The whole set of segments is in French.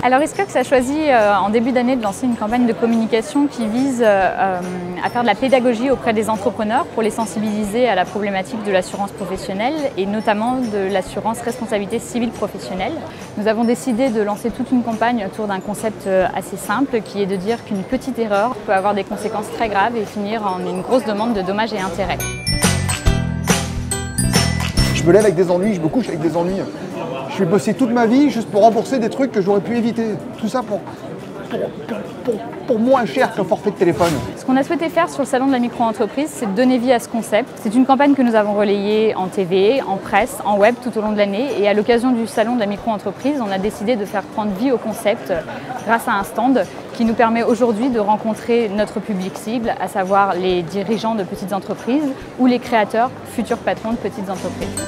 Alors Hiscox a choisi en début d'année de lancer une campagne de communication qui vise à faire de la pédagogie auprès des entrepreneurs pour les sensibiliser à la problématique de l'assurance professionnelle et notamment de l'assurance responsabilité civile professionnelle. Nous avons décidé de lancer toute une campagne autour d'un concept assez simple qui est de dire qu'une petite erreur peut avoir des conséquences très graves et finir en une grosse demande de dommages et intérêts. Je me lève avec des ennuis, je me couche avec des ennuis. Je vais bosser toute ma vie juste pour rembourser des trucs que j'aurais pu éviter. Tout ça pour moins cher qu'un forfait de téléphone. Ce qu'on a souhaité faire sur le salon de la micro-entreprise, c'est de donner vie à ce concept. C'est une campagne que nous avons relayée en TV, en presse, en web tout au long de l'année. Et à l'occasion du salon de la micro-entreprise, on a décidé de faire prendre vie au concept grâce à un stand qui nous permet aujourd'hui de rencontrer notre public cible, à savoir les dirigeants de petites entreprises ou les créateurs, futurs patrons de petites entreprises.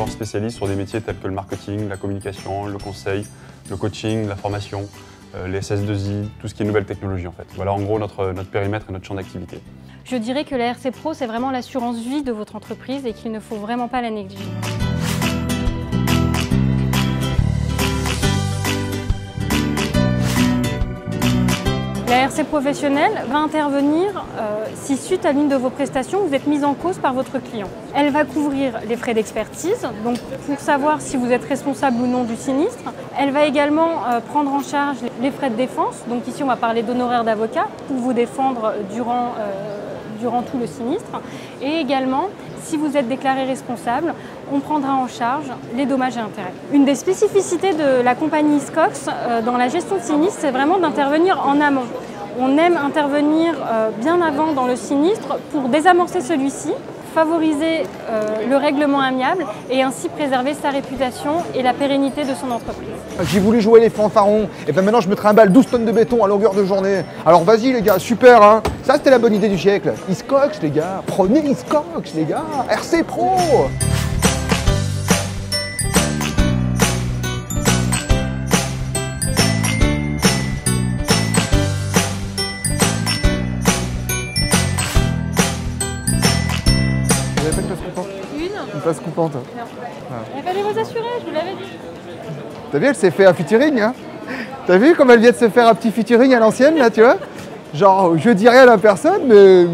Spécialiste sur des métiers tels que le marketing, la communication, le conseil, le coaching, la formation, les SS2I, tout ce qui est nouvelle technologie en fait. Voilà en gros notre périmètre et notre champ d'activité. Je dirais que la RC Pro, c'est vraiment l'assurance vie de votre entreprise et qu'il ne faut vraiment pas la négliger. La RC professionnelle va intervenir si suite à l'une de vos prestations, vous êtes mise en cause par votre client. Elle va couvrir les frais d'expertise, donc pour savoir si vous êtes responsable ou non du sinistre. Elle va également prendre en charge les frais de défense, donc ici on va parler d'honoraires d'avocat pour vous défendre durant tout le sinistre. Et également, si vous êtes déclaré responsable, on prendra en charge les dommages et intérêts. Une des spécificités de la compagnie Hiscox dans la gestion de sinistre, c'est vraiment d'intervenir en amont. On aime intervenir bien avant dans le sinistre pour désamorcer celui-ci, favoriser le règlement amiable et ainsi préserver sa réputation et la pérennité de son entreprise. J'ai voulu jouer les fanfarons, et bien maintenant je me trimballe 12 tonnes de béton à longueur de journée. Alors vas-y les gars, super hein. Ça c'était la bonne idée du siècle. Hiscox les gars, prenez Hiscox les gars, RC Pro. Vous avez pas une place coupante? Une place coupante. Non. Il fallait vous assurer, je vous l'avais dit. T'as vu, elle s'est fait un featuring, hein? T'as vu comme elle vient de se faire un petit featuring à l'ancienne, là, tu vois? Genre, je dis rien à personne, mais